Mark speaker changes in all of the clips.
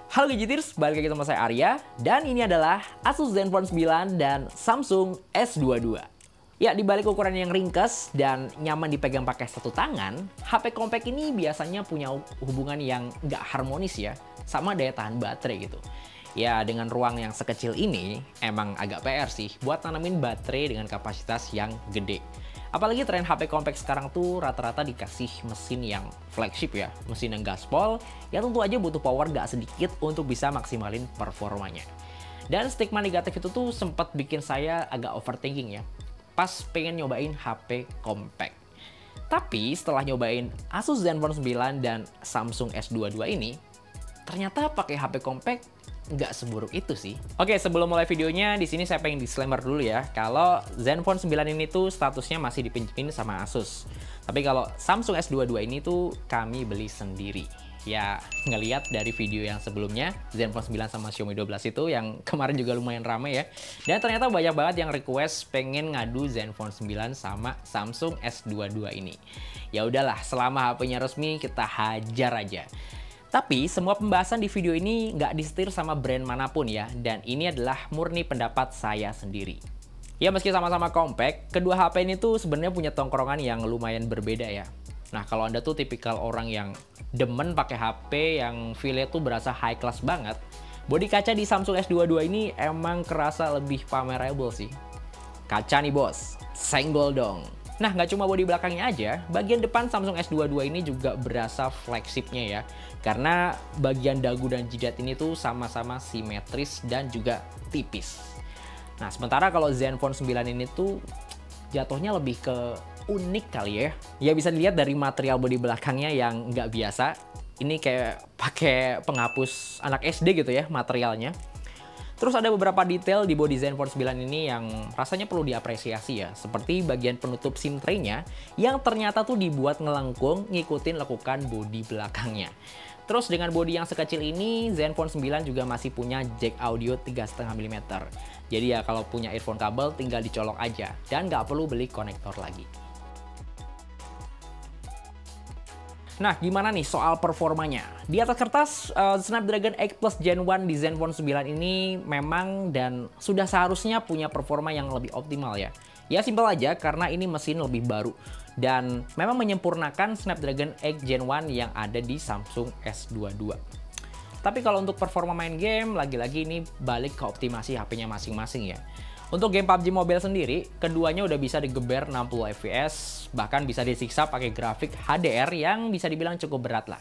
Speaker 1: Halo Gadgeters, balik lagi sama saya Arya, dan ini adalah Asus Zenfone 9 dan Samsung S22. Ya, di balik ukuran yang ringkas dan nyaman dipegang pakai satu tangan, HP compact ini biasanya punya hubungan yang nggak harmonis ya, sama daya tahan baterai gitu. Ya, dengan ruang yang sekecil ini, emang agak PR sih buat nanamin baterai dengan kapasitas yang gede. Apalagi tren HP compact sekarang tuh rata-rata dikasih mesin yang flagship ya, mesin yang gaspol, yang tentu aja butuh power gak sedikit untuk bisa maksimalin performanya. Dan stigma negatif itu tuh sempat bikin saya agak overthinking ya, pas pengen nyobain HP compact. Tapi setelah nyobain Asus Zenfone 9 dan Samsung S22 ini, ternyata pakai HP compact nggak seburuk itu sih. Oke, sebelum mulai videonya, di sini saya pengen disclaimer dulu ya, kalau Zenfone 9 ini tuh statusnya masih dipinjemin sama Asus. Tapi kalau Samsung S22 ini tuh kami beli sendiri. Ya, ngeliat dari video yang sebelumnya, Zenfone 9 sama Xiaomi 12 itu yang kemarin juga lumayan ramai ya. Dan ternyata banyak banget yang request pengen ngadu Zenfone 9 sama Samsung S22 ini. Ya udahlah, selama HP-nya resmi kita hajar aja. Tapi semua pembahasan di video ini nggak disetir sama brand manapun ya, dan ini adalah murni pendapat saya sendiri. Ya meski sama-sama compact, kedua HP ini tuh sebenarnya punya tongkrongan yang lumayan berbeda ya. Nah kalau Anda tuh tipikal orang yang demen pakai HP yang feel-nya tuh berasa high class banget, bodi kaca di Samsung S22 ini emang kerasa lebih pamerable sih. Kaca nih bos, senggol dong. Nah, nggak cuma bodi belakangnya aja, bagian depan Samsung S22 ini juga berasa flagshipnya ya. Karena bagian dagu dan jidat ini tuh sama-sama simetris dan juga tipis. Nah, sementara kalau Zenfone 9 ini tuh jatuhnya lebih ke unik kali ya. Ya bisa dilihat dari material bodi belakangnya yang nggak biasa. Ini kayak pakai penghapus anak SD gitu ya materialnya. Terus ada beberapa detail di bodi Zenfone 9 ini yang rasanya perlu diapresiasi ya. Seperti bagian penutup SIM tray-nya yang ternyata tuh dibuat ngelengkung ngikutin lekukan bodi belakangnya. Terus dengan bodi yang sekecil ini, Zenfone 9 juga masih punya jack audio 3,5 mm. Jadi ya kalau punya earphone kabel tinggal dicolok aja dan nggak perlu beli konektor lagi. Nah, gimana nih soal performanya? Di atas kertas, Snapdragon 8 Plus Gen 1 di Zenfone 9 ini memang dan sudah seharusnya punya performa yang lebih optimal ya. Ya simpel aja karena ini mesin lebih baru dan memang menyempurnakan Snapdragon 8 Gen 1 yang ada di Samsung S22. Tapi kalau untuk performa main game, lagi-lagi ini balik ke optimasi HP-nya masing-masing ya. Untuk game PUBG Mobile sendiri, keduanya udah bisa digeber 60 fps, bahkan bisa disiksa pakai grafik HDR yang bisa dibilang cukup berat lah.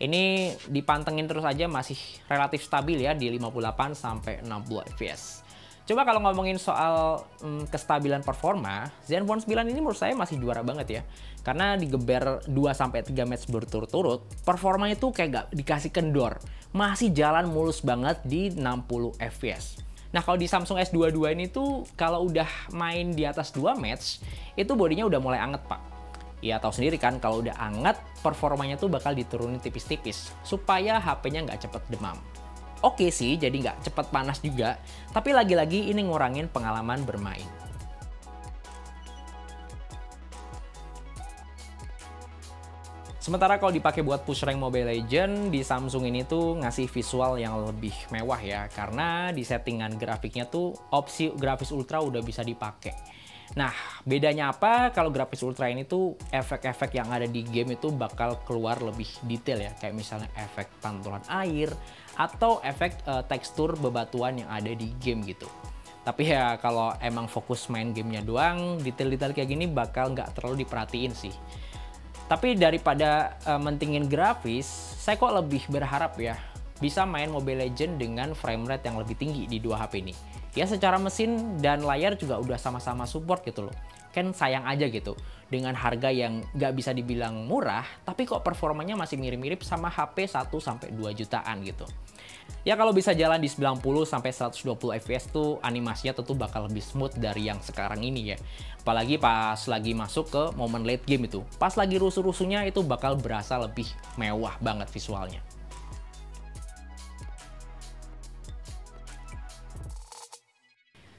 Speaker 1: Ini dipantengin terus aja masih relatif stabil ya di 58 sampai 60 fps. Coba kalau ngomongin soal kestabilan performa, Zenfone 9 ini menurut saya masih juara banget ya. Karena digeber 2-3 match berturut-turut, performanya tuh kayak gak dikasih kendor. Masih jalan mulus banget di 60 fps. Nah kalau di Samsung S22 ini tuh kalau udah main di atas 2 match, itu bodinya udah mulai anget pak. Ya tahu sendiri kan kalau udah anget, performanya tuh bakal diturunin tipis-tipis supaya HP-nya nggak cepet demam. Oke sih, jadi nggak cepet panas juga, tapi lagi-lagi ini ngurangin pengalaman bermain. Sementara kalau dipakai buat push rank Mobile Legends, di Samsung ini tuh ngasih visual yang lebih mewah ya. Karena di settingan grafiknya tuh opsi grafis ultra udah bisa dipakai. Nah, bedanya apa? Kalau grafis ultra ini tuh efek-efek yang ada di game itu bakal keluar lebih detail ya. Kayak misalnya efek pantulan air atau efek tekstur bebatuan yang ada di game gitu. Tapi ya kalau emang fokus main gamenya doang, detail-detail kayak gini bakal nggak terlalu diperhatiin sih. Tapi daripada mentingin grafis, saya kok lebih berharap ya bisa main Mobile Legends dengan frame rate yang lebih tinggi di dua HP ini. Ya secara mesin dan layar juga udah sama-sama support gitu loh. Kan sayang aja gitu, dengan harga yang nggak bisa dibilang murah, tapi kok performanya masih mirip-mirip sama HP 1-2 jutaan gitu. Ya kalau bisa jalan di 90-120 fps tuh animasinya tentu bakal lebih smooth dari yang sekarang ini ya. Apalagi pas lagi masuk ke momen late game itu. Pas lagi rusuh-rusuhnya itu bakal berasa lebih mewah banget visualnya.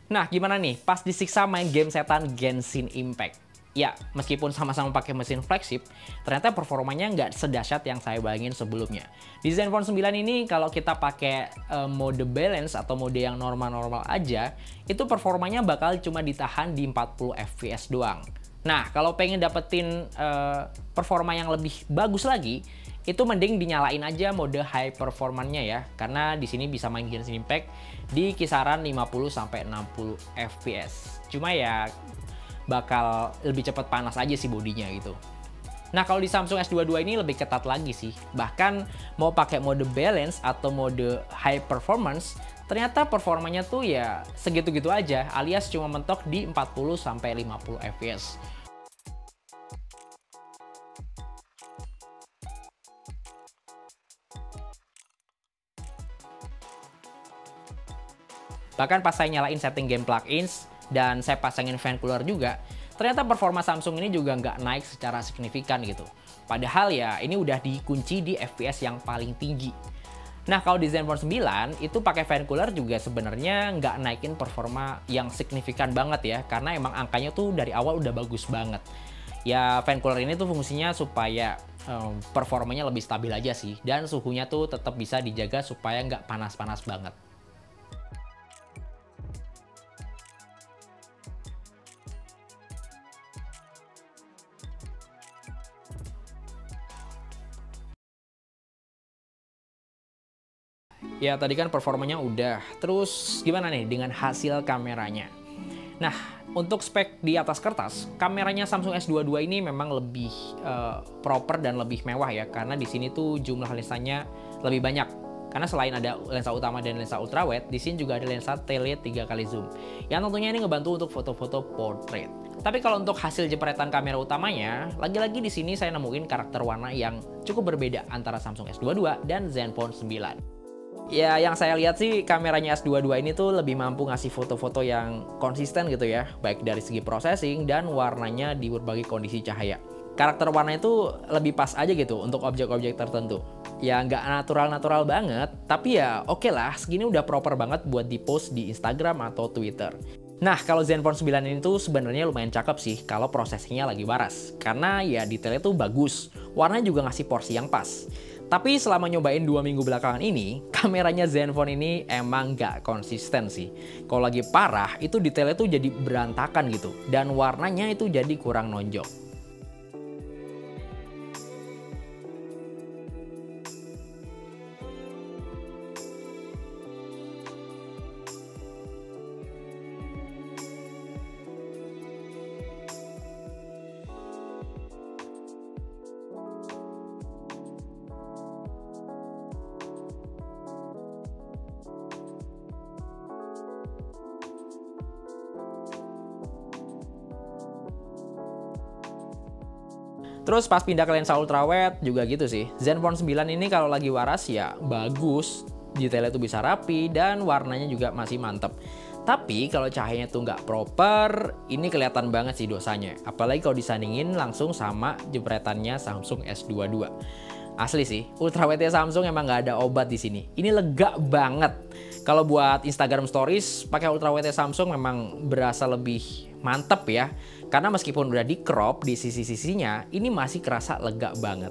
Speaker 1: Nah gimana nih pas disiksa main game setan Genshin Impact? Ya, meskipun sama-sama pakai mesin flagship, ternyata performanya nggak sedahsyat yang saya bayangin sebelumnya. Di Zenfone 9 ini kalau kita pakai mode balance atau mode yang normal-normal aja, itu performanya bakal cuma ditahan di 40 fps doang. Nah, kalau pengen dapetin performa yang lebih bagus lagi, itu mending dinyalain aja mode high performance-nya ya, karena di sini bisa main Genshin Impact di kisaran 50-60 fps. Cuma ya bakal lebih cepat panas aja sih bodinya gitu. Nah, kalau di Samsung S22 ini lebih ketat lagi sih. Bahkan mau pakai mode balance atau mode high performance, ternyata performanya tuh ya segitu-gitu aja, alias cuma mentok di 40-50 fps. Bahkan pas saya nyalain setting game plugins dan saya pasangin fan cooler juga, ternyata performa Samsung ini juga nggak naik secara signifikan gitu. Padahal ya ini udah dikunci di FPS yang paling tinggi. Nah, kalau di Zenfone 9 itu pakai fan cooler juga sebenarnya nggak naikin performa yang signifikan banget ya, karena emang angkanya tuh dari awal udah bagus banget. Ya, fan cooler ini tuh fungsinya supaya performanya lebih stabil aja sih, dan suhunya tuh tetap bisa dijaga supaya nggak panas-panas banget. Ya, tadi kan performanya udah. Terus gimana nih dengan hasil kameranya? Nah, untuk spek di atas kertas, kameranya Samsung S22 ini memang lebih proper dan lebih mewah ya, karena di sini tuh jumlah lensanya lebih banyak. Karena selain ada lensa utama dan lensa ultrawide, di sini juga ada lensa tele 3 kali zoom. Yang tentunya ini ngebantu untuk foto-foto portrait. Tapi kalau untuk hasil jepretan kamera utamanya, lagi-lagi di sini saya nemuin karakter warna yang cukup berbeda antara Samsung S22 dan Zenfone 9. Ya, yang saya lihat sih kameranya S22 ini tuh lebih mampu ngasih foto-foto yang konsisten gitu ya, baik dari segi processing dan warnanya di berbagai kondisi cahaya. Karakter warna itu lebih pas aja gitu untuk objek-objek tertentu. Ya nggak natural-natural banget, tapi ya oke lah, segini udah proper banget buat di-post di Instagram atau Twitter. Nah, kalau Zenfone 9 ini tuh sebenarnya lumayan cakep sih kalau prosesnya lagi waras. Karena ya detailnya tuh bagus, warnanya juga ngasih porsi yang pas. Tapi selama nyobain 2 minggu belakangan ini, kameranya Zenfone ini emang nggak konsisten sih. Kalau lagi parah, itu detailnya tuh jadi berantakan gitu. Dan warnanya itu jadi kurang nonjok. Terus pas pindah ke lensa ultrawide juga gitu sih. Zenfone 9 ini kalau lagi waras ya bagus, detailnya tuh bisa rapi dan warnanya juga masih mantep. Tapi kalau cahayanya tuh nggak proper, ini kelihatan banget sih dosanya. Apalagi kalau disandingin langsung sama jepretannya Samsung S22. Asli sih, ultrawide Samsung emang nggak ada obat di sini. Ini lega banget. Kalau buat Instagram Stories, pakai ultrawide Samsung memang berasa lebih mantep ya. Karena meskipun udah di crop di sisi-sisinya, ini masih kerasa lega banget.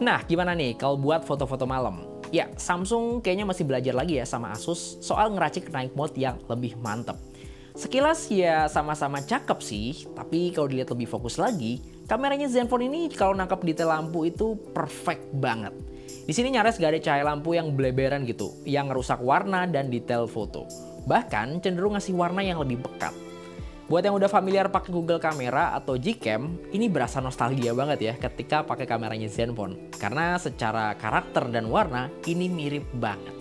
Speaker 1: Nah, gimana nih kalau buat foto-foto malam? Ya, Samsung kayaknya masih belajar lagi ya sama Asus soal ngeracik night mode yang lebih mantep. Sekilas ya sama-sama cakep sih, tapi kalau dilihat lebih fokus lagi, kameranya Zenfone ini kalau nangkap detail lampu itu perfect banget. Di sini nyaris gak ada cahaya lampu yang bleberan gitu, yang ngerusak warna dan detail foto. Bahkan cenderung ngasih warna yang lebih pekat. Buat yang udah familiar pakai Google Kamera atau Gcam, ini berasa nostalgia banget ya ketika pakai kameranya Zenfone. Karena secara karakter dan warna, ini mirip banget.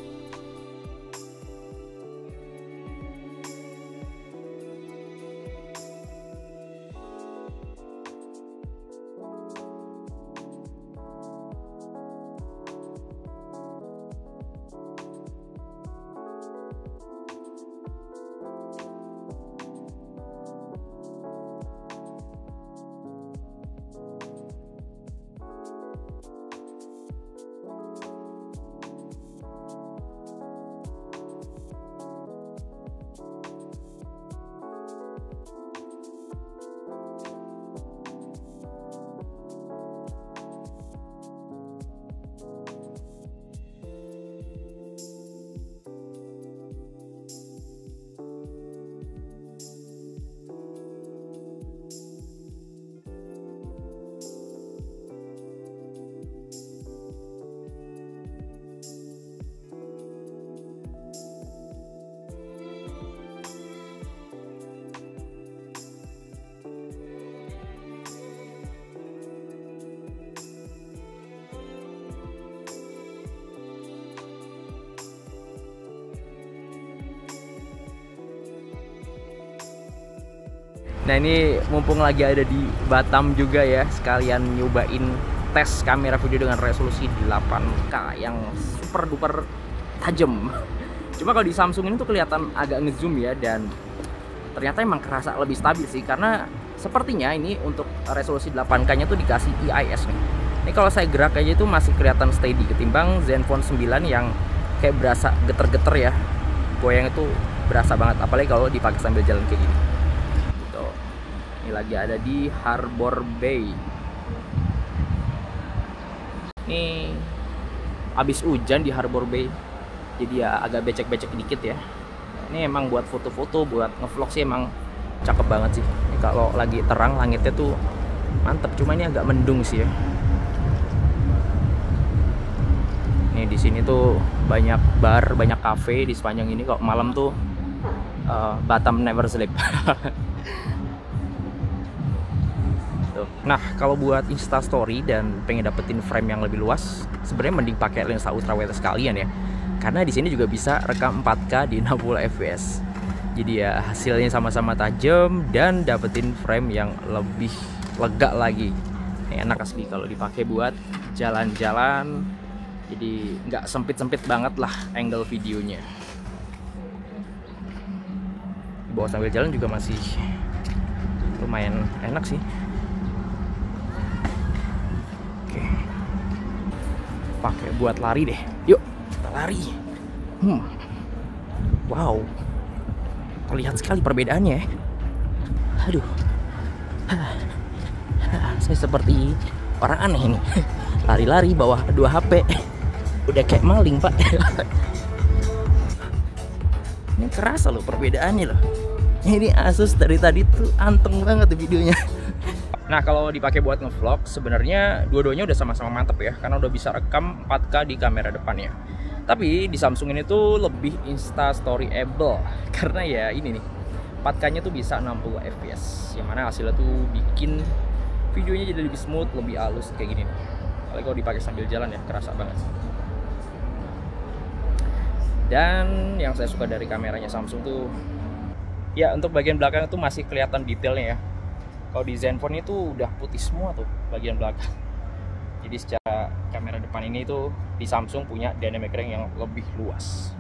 Speaker 1: Nah ini mumpung lagi ada di Batam juga ya, sekalian nyobain tes kamera video dengan resolusi 8K yang super duper tajam. Cuma kalau di Samsung ini tuh kelihatan agak ngezoom ya, dan ternyata emang kerasa lebih stabil sih, karena sepertinya ini untuk resolusi 8K nya tuh dikasih IIS nih. Ini kalau saya gerak aja itu masih kelihatan steady ketimbang Zenfone 9 yang kayak berasa geter-geter ya. Goyang itu berasa banget, apalagi kalau dipakai sambil jalan kayak gini. Gitu. Ini lagi ada di Harbor Bay. Ini abis hujan di Harbor Bay, jadi ya agak becek-becek dikit ya. Ini emang buat foto-foto, buat ngevlog sih emang cakep banget sih. Ini kalau lagi terang langitnya tuh mantep, cuma ini agak mendung sih ya. Nih di sini tuh banyak bar, banyak cafe di sepanjang ini. Kalau malam tuh Batam never sleep. Tuh. Nah kalau buat Insta Story dan pengen dapetin frame yang lebih luas, sebenarnya mending pakai lensa ultrawide sekalian ya. Karena di sini juga bisa rekam 4K di 60 fps. Jadi ya hasilnya sama-sama tajam dan dapetin frame yang lebih lega lagi. Ini enak asli kalau dipakai buat jalan-jalan. Jadi nggak sempit-sempit banget lah angle videonya. Bawa sambil jalan juga masih lumayan enak sih. Oke. Pakai buat lari deh. Yuk, kita lari. Wow. Terlihat sekali perbedaannya ya. Aduh. Saya seperti orang aneh ini. Lari-lari bawa 2 HP. Udah kayak maling, Pak. Ini kerasa loh perbedaannya loh. Ini Asus dari tadi tuh anteng banget tuh videonya. Nah kalau dipakai buat ngevlog sebenarnya dua-duanya udah sama-sama mantep ya, karena udah bisa rekam 4K di kamera depannya. Tapi di Samsung ini tuh lebih Insta Story-able karena ya ini nih 4K nya tuh bisa 60 fps, yang mana hasilnya tuh bikin videonya jadi lebih smooth, lebih halus kayak gini nih. Apalagi kalau dipakai sambil jalan ya, kerasa banget. Dan yang saya suka dari kameranya Samsung tuh ya untuk bagian belakang itu masih kelihatan detailnya ya. Kalau di Zenfone itu udah putih semua tuh bagian belakang. Jadi secara kamera depan ini tuh di Samsung punya dynamic range yang lebih luas.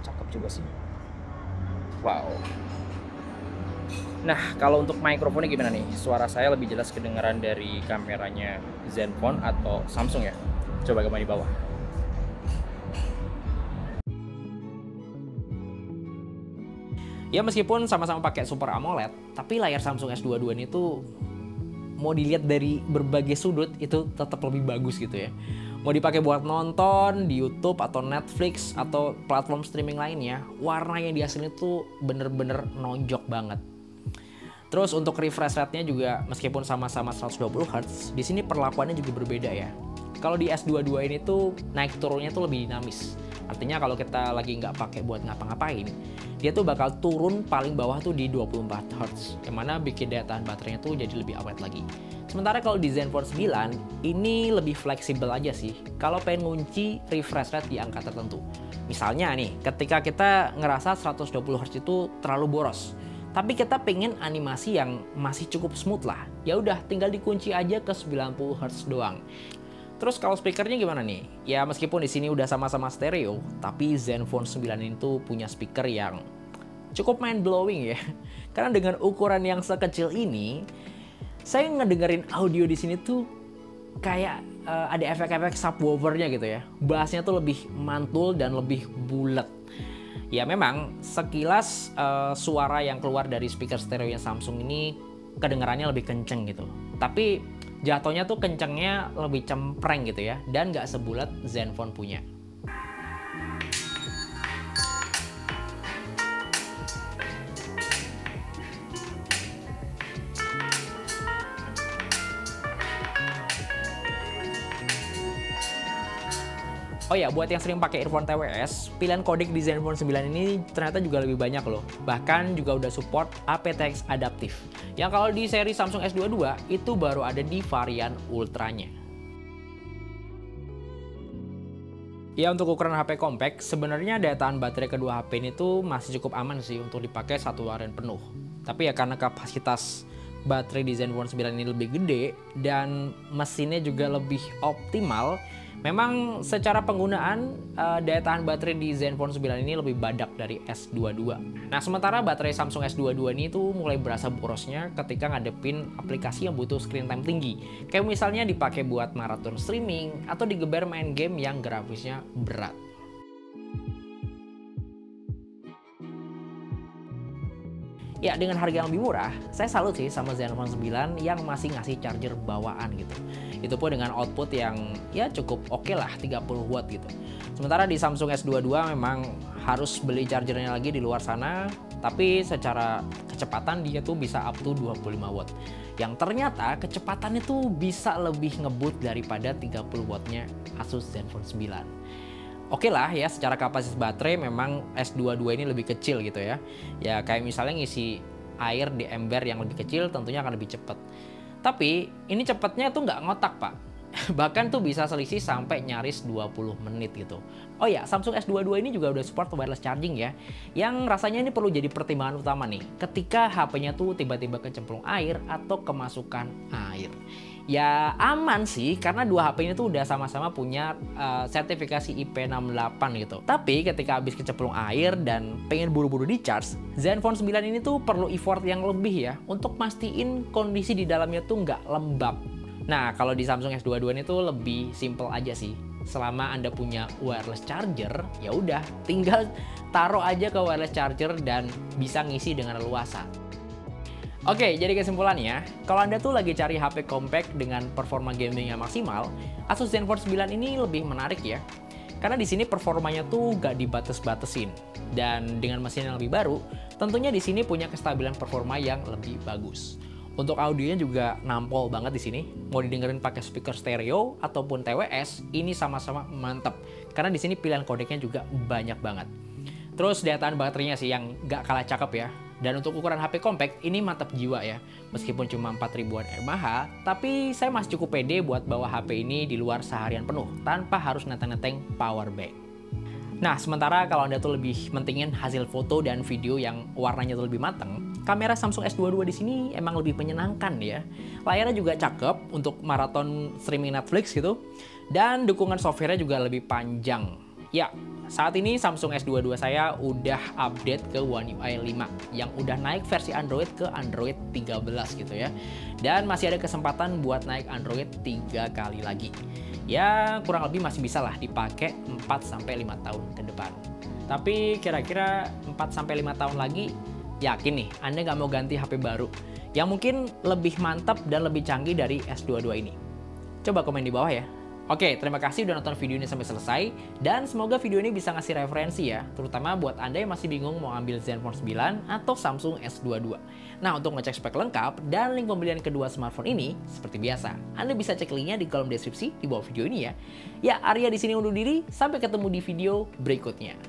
Speaker 1: Cakep juga sih. Wow. Nah kalau untuk mikrofonnya gimana nih? Suara saya lebih jelas kedengaran dari kameranya Zenfone atau Samsung ya? Coba gambar di bawah. Ya meskipun sama-sama pakai Super AMOLED, tapi layar Samsung S22 ini tuh mau dilihat dari berbagai sudut itu tetap lebih bagus gitu ya. Mau dipakai buat nonton di YouTube atau Netflix atau platform streaming lainnya, warna yang dihasilin tuh bener-bener nonjok banget. Terus untuk refresh rate-nya juga meskipun sama-sama 120 Hz, di sini perlakuannya juga berbeda ya. Kalau di S22 ini tuh naik turunnya tuh lebih dinamis. Artinya kalau kita lagi nggak pakai buat ngapa-ngapain, dia tuh bakal turun paling bawah tuh di 24 Hz, yang mana bikin daya tahan baterainya tuh jadi lebih awet lagi. Sementara kalau di Zenfone 9, ini lebih fleksibel aja sih kalau pengen ngunci refresh rate di angka tertentu. Misalnya nih, ketika kita ngerasa 120 Hz itu terlalu boros, tapi kita pengen animasi yang masih cukup smooth lah, ya udah tinggal dikunci aja ke 90 Hz doang. Terus kalau speakernya gimana nih? Ya meskipun di sini udah sama-sama stereo, tapi Zenfone 9 ini tuh punya speaker yang cukup mind blowing ya. Karena dengan ukuran yang sekecil ini, saya ngedengerin audio di sini tuh kayak ada efek-efek subwoofernya gitu ya. Bassnya tuh lebih mantul dan lebih bulat. Ya memang sekilas suara yang keluar dari speaker stereo yang Samsung ini kedengarannya lebih kenceng gitu. Tapi jatuhnya tuh kencengnya lebih cempreng gitu ya, dan nggak sebulat Zenfone punya. Oh ya, buat yang sering pakai earphone TWS, pilihan kodek di Zenfone 9 ini ternyata juga lebih banyak loh. Bahkan juga udah support aptX adaptif. Yang kalau di seri Samsung S22 itu baru ada di varian ultranya. Ya untuk ukuran HP compact, sebenarnya daya tahan baterai kedua HP ini tuh masih cukup aman sih untuk dipakai satu harian penuh. Tapi ya karena kapasitas baterai di Zenfone 9 ini lebih gede dan mesinnya juga lebih optimal, memang secara penggunaan daya tahan baterai di Zenfone 9 ini lebih badak dari S22. Nah, sementara baterai Samsung S22 ini tuh mulai berasa borosnya ketika ngadepin aplikasi yang butuh screen time tinggi. Kayak misalnya dipakai buat maraton streaming atau digeber main game yang grafisnya berat. Ya, dengan harga yang lebih murah, saya salut sih sama Zenfone 9 yang masih ngasih charger bawaan gitu. Itu pun dengan output yang ya cukup oke lah, 30 watt gitu. Sementara di Samsung S22 memang harus beli chargernya lagi di luar sana, tapi secara kecepatan dia tuh bisa up to 25 watt. Yang ternyata kecepatannya tuh bisa lebih ngebut daripada 30 wattnya Asus Zenfone 9. Oke lah ya, secara kapasitas baterai memang S22 ini lebih kecil gitu ya. Ya kayak misalnya ngisi air di ember yang lebih kecil tentunya akan lebih cepat. Tapi ini cepatnya tuh nggak ngotak pak. Bahkan tuh bisa selisih sampai nyaris 20 menit gitu. Oh ya, Samsung S22 ini juga udah support wireless charging ya. Yang rasanya ini perlu jadi pertimbangan utama nih ketika HP-nya tuh tiba-tiba kecemplung air atau kemasukan air. Ya aman sih, karena dua HP ini tuh udah sama-sama punya sertifikasi IP68 gitu. Tapi ketika habis kecemplung air dan pengen buru-buru di charge, Zenfone 9 ini tuh perlu effort yang lebih ya untuk mastiin kondisi di dalamnya tuh nggak lembab. Nah, kalau di Samsung S22 ini tuh lebih simple aja sih. Selama Anda punya wireless charger, ya udah tinggal taruh aja ke wireless charger dan bisa ngisi dengan leluasa. Oke, jadi kesimpulannya, kalau Anda tuh lagi cari HP compact dengan performa gaming yang maksimal, Asus Zenfone 9 ini lebih menarik ya. Karena di sini performanya tuh gak dibates-batesin. Dan dengan mesin yang lebih baru, tentunya di sini punya kestabilan performa yang lebih bagus. Untuk audionya juga nampol banget di sini. Mau didengerin pakai speaker stereo ataupun TWS, ini sama-sama mantep. Karena di sini pilihan kodeknya juga banyak banget. Terus daya tahan baterainya sih yang gak kalah cakep ya. Dan untuk ukuran HP compact ini mantap jiwa ya. Meskipun cuma 4000-an mAh, tapi saya masih cukup pede buat bawa HP ini di luar seharian penuh tanpa harus neteng-neteng power bank. Nah, sementara kalau Anda tuh lebih mentingin hasil foto dan video yang warnanya tuh lebih mateng, kamera Samsung S22 di sini emang lebih menyenangkan ya. Layarnya juga cakep untuk maraton streaming Netflix gitu. Dan dukungan software-nya juga lebih panjang. Ya, saat ini Samsung S22 saya udah update ke One UI 5 yang udah naik versi Android ke Android 13 gitu ya. Dan masih ada kesempatan buat naik Android 3 kali lagi. Ya, kurang lebih masih bisa lah dipakai 4-5 tahun ke depan. Tapi kira-kira 4-5 tahun lagi, yakin nih Anda nggak mau ganti HP baru yang mungkin lebih mantap dan lebih canggih dari S22 ini. Coba komen di bawah ya. Oke, terima kasih udah nonton video ini sampai selesai, dan semoga video ini bisa ngasih referensi ya, terutama buat Anda yang masih bingung mau ambil Zenfone 9 atau Samsung S22. Nah, untuk ngecek spek lengkap dan link pembelian kedua smartphone ini, seperti biasa, Anda bisa cek linknya di kolom deskripsi di bawah video ini ya. Ya, Arya di sini undur diri, sampai ketemu di video berikutnya.